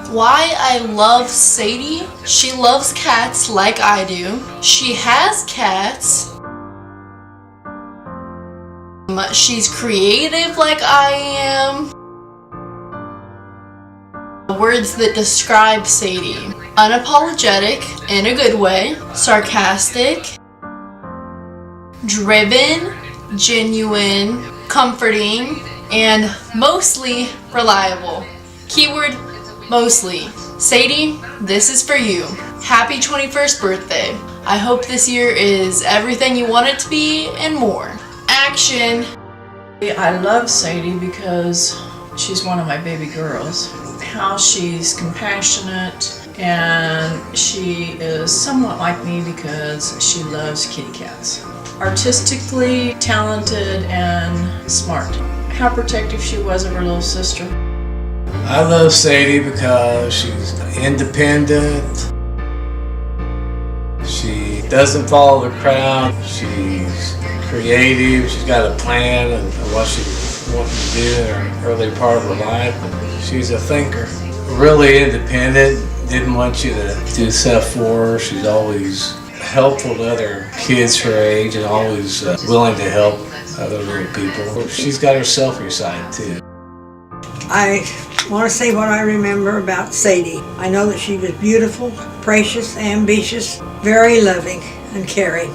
Why I love Sadie? She loves cats like I do. She has cats. She's creative like I am. Words that describe Sadie: unapologetic in a good way, sarcastic, driven, genuine, comforting, and mostly reliable. Keyword mostly. Sadie, this is for you. Happy 21st birthday. I hope this year is everything you want it to be and more. Action. I love Sadie because she's one of my baby girls. How she's compassionate, and she is somewhat like me because she loves kitty cats. Artistically talented and smart. How protective she was of her little sister. I love Sadie because she's independent. She doesn't follow the crowd. She's creative. She's got a plan of what she wants to do in her early part of her life. And she's a thinker. Really independent. Didn't want you to do stuff for her. She's always helpful to other kids her age and always willing to help other little people. She's got her selfish side too. I want to say what I remember about Sadie. I know that she was beautiful, precious, ambitious, very loving and caring.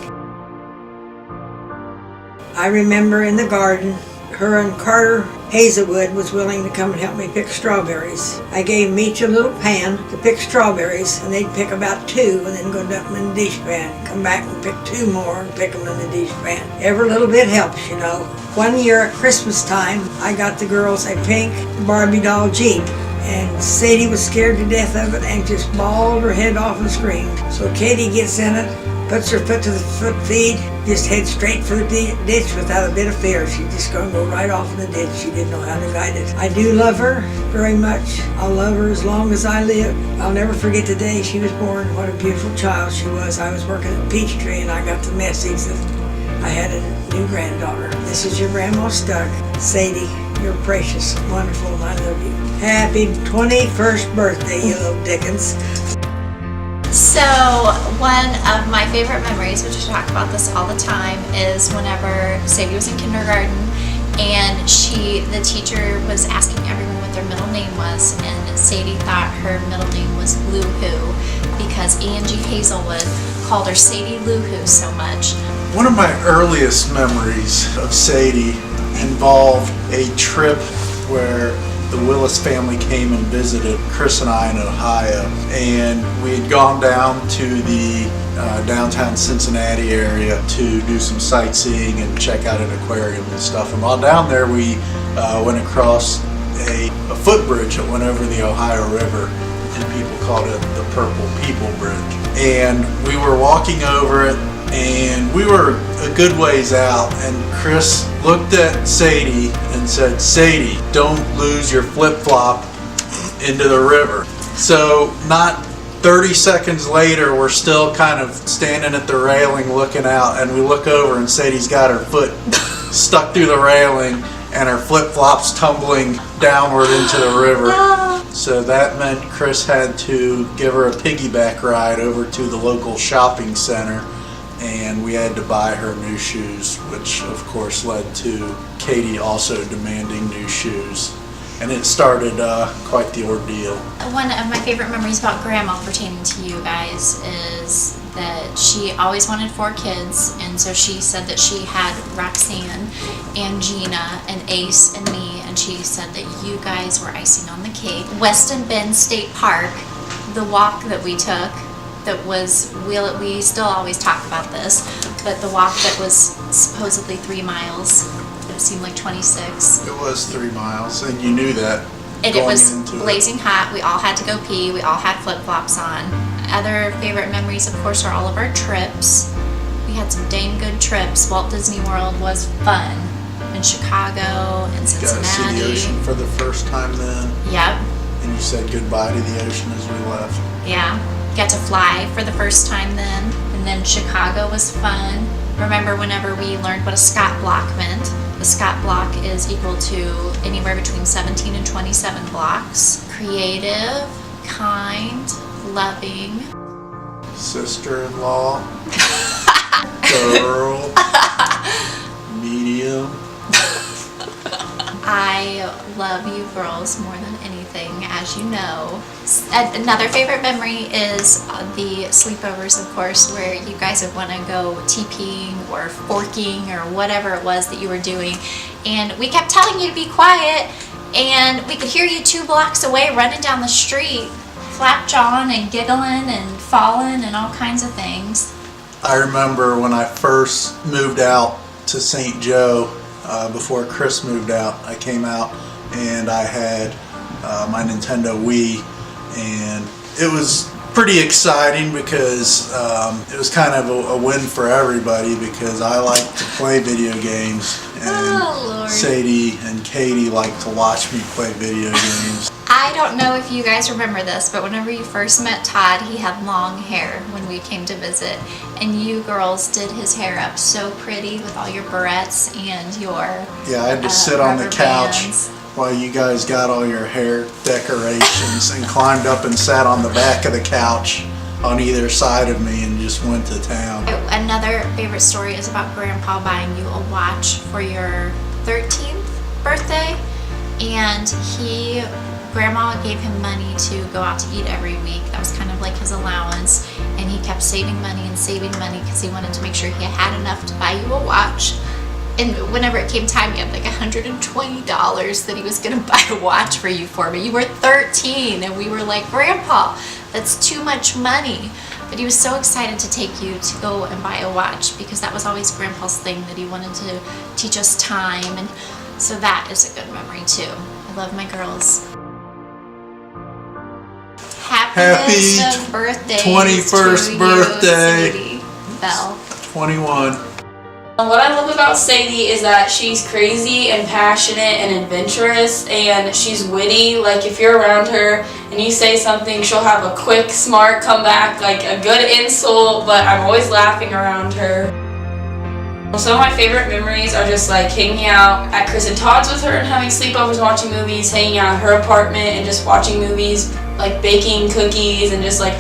I remember in the garden, her and Carter Hazelwood was willing to come and help me pick strawberries. I gave them each a little pan to pick strawberries, and they'd pick about 2 and then go dump them in the dish pan. Come back and pick 2 more and pick them in the dish pan. Every little bit helps, you know. One year at Christmas time, I got the girls a pink Barbie doll Jeep, and Sadie was scared to death of it and just bawled her head off and screamed. So Katie gets in it, puts her foot to the foot feed, just heads straight for the ditch without a bit of fear. She's just going to go right off in the ditch. She didn't know how to guide it. I do love her very much. I'll love her as long as I live. I'll never forget the day she was born. What a beautiful child she was. I was working at Peachtree and I got the message that I had a new granddaughter. This is your grandma Stuck. Sadie, you're precious, wonderful, and I love you. Happy 21st birthday, you little Dickens. So one of my favorite memories, which I talk about this all the time, is whenever Sadie was in kindergarten and the teacher was asking everyone what their middle name was, and Sadie thought her middle name was Lou Who because Angie Hazelwood called her Sadie Lou Who so much. One of my earliest memories of Sadie involved a trip where the Willis family came and visited Chris and I in Ohio, and we had gone down to the downtown Cincinnati area to do some sightseeing and check out an aquarium and stuff. And while down there, we went across a footbridge that went over the Ohio River, and people called it the Purple People Bridge. And we were walking over it, and we were a good ways out, and Chris looked at Sadie and said, "Sadie, don't lose your flip-flop into the river." So not 30 seconds later, we're still kind of standing at the railing looking out, and we look over and Sadie's got her foot stuck through the railing and her flip-flops tumbling downward into the river. So that meant Chris had to give her a piggyback ride over to the local shopping center, and we had to buy her new shoes, which of course led to Katie also demanding new shoes. And it started quite the ordeal. One of my favorite memories about Grandma pertaining to you guys is that she always wanted 4 kids, and so she said that she had Roxanne and Gina and Ace and me, and she said that you guys were icing on the cake. Weston Bend State Park, the walk that we took, that was, we still always talk about this, but the walk that was supposedly 3 miles, it seemed like 26. It was 3 miles, and you knew that. And it was blazing hot. We all had to go pee. We all had flip-flops on. Other favorite memories, of course, are all of our trips. We had some dang good trips. Walt Disney World was fun. In Chicago and Cincinnati. Got to see the ocean for the first time then. Yep. And you said goodbye to the ocean as we left. Yeah. Got to fly for the first time then. And then Chicago was fun. Remember whenever we learned what a Scott block meant? The Scott block is equal to anywhere between 17 and 27 blocks. Creative, loving sister-in-law, girl, medium. I love you girls more than anything, as you know. Another favorite memory is the sleepovers, of course, where you guys would want to go TPing or forking or whatever it was that you were doing. And we kept telling you to be quiet, and we could hear you 2 blocks away running down the street, flapjawing and giggling and falling and all kinds of things. I remember when I first moved out to St. Joe, before Chris moved out, I came out and I had my Nintendo Wii, and it was pretty exciting because it was kind of a win for everybody, because I like to play video games, and Sadie and Katie like to watch me play video games. I don't know if you guys remember this, but whenever you first met Todd, he had long hair when we came to visit, and you girls did his hair up so pretty with all your barrettes and your Yeah, I had to sit on the couch bands while you guys got all your hair decorations and climbed up and sat on the back of the couch on either side of me and just went to town. Another favorite story is about Grandpa buying you a watch for your 13th birthday, and Grandma gave him money to go out to eat every week. That was kind of like his allowance, and he kept saving money because he wanted to make sure he had enough to buy you a watch. And whenever it came time, he had like $120 that he was going to buy a watch for you for, but you were 13, and we were like, Grandpa, that's too much money. But he was so excited to take you to go and buy a watch, because that was always Grandpa's thing, that he wanted to teach us time, and so that is a good memory too. I love my girls. Happy birthday, 21st birthday, Sadie Belle. 21. What I love about Sadie is that she's crazy and passionate and adventurous, and she's witty. Like, if you're around her and you say something, she'll have a quick, smart comeback, like a good insult, but I'm always laughing around her. Some of my favorite memories are just like hanging out at Chris and Todd's with her and having sleepovers, watching movies, hanging out at her apartment and just watching movies, like baking cookies and just like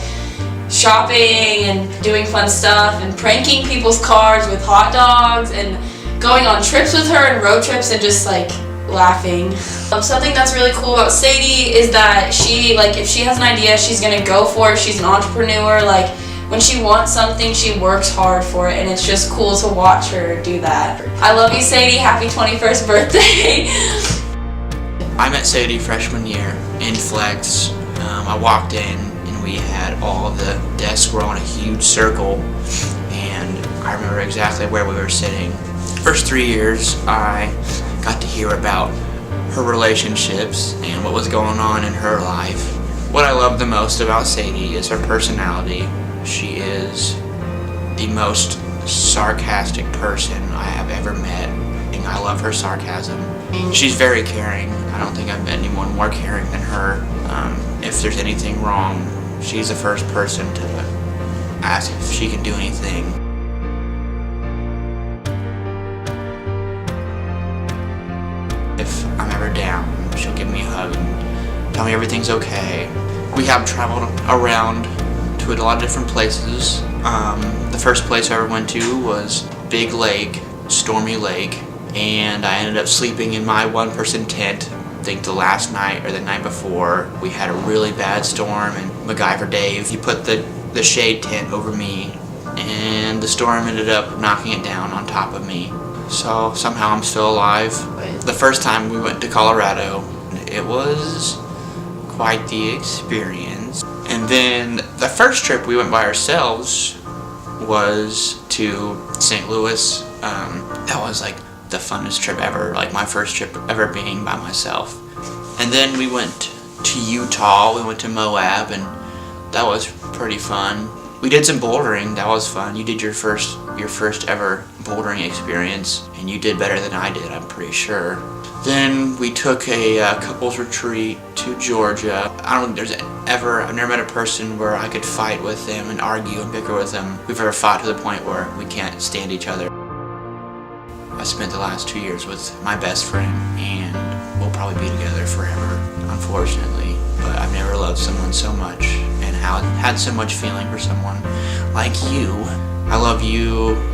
shopping and doing fun stuff and pranking people's cars with hot dogs and going on trips with her and road trips and just like laughing. Something that's really cool about Sadie is that she, like, if she has an idea, she's gonna go for it. She's an entrepreneur. Like, when she wants something, she works hard for it, and it's just cool to watch her do that. I love you, Sadie. Happy 21st birthday. I met Sadie freshman year in Flex. I walked in and we had all of the desks were on a huge circle, and I remember exactly where we were sitting. First 3 years I got to hear about her relationships and what was going on in her life. What I love the most about Sadie is her personality. She is the most sarcastic person I have ever met, and I love her sarcasm. She's very caring. I don't think I've met anyone more caring than her. If there's anything wrong, she's the first person to ask if she can do anything. If I'm ever down, she'll give me a hug and tell me everything's okay. We have traveled around to a lot of different places. The first place I ever went to was Big Lake, Stormy Lake, and I ended up sleeping in my one-person tent. I think the last night or the night before, we had a really bad storm, and MacGyver Dave, he put the shade tent over me, and the storm ended up knocking it down on top of me. So somehow I'm still alive. The first time we went to Colorado, it was quite the experience. And then the first trip we went by ourselves was to St. Louis. That was like the funnest trip ever, like my first trip ever being by myself. And then we went to Utah, we went to Moab, and that was pretty fun. We did some bouldering, that was fun. You did your first ever bouldering experience, and you did better than I did, I'm pretty sure. Then we took a couples retreat to Georgia. I don't think I've never met a person where I could fight with them and argue and bicker with them. We've ever fought to the point where we can't stand each other. I spent the last 2 years with my best friend, and we'll probably be together forever, unfortunately. But I've never loved someone so much and had so much feeling for someone like you. I love you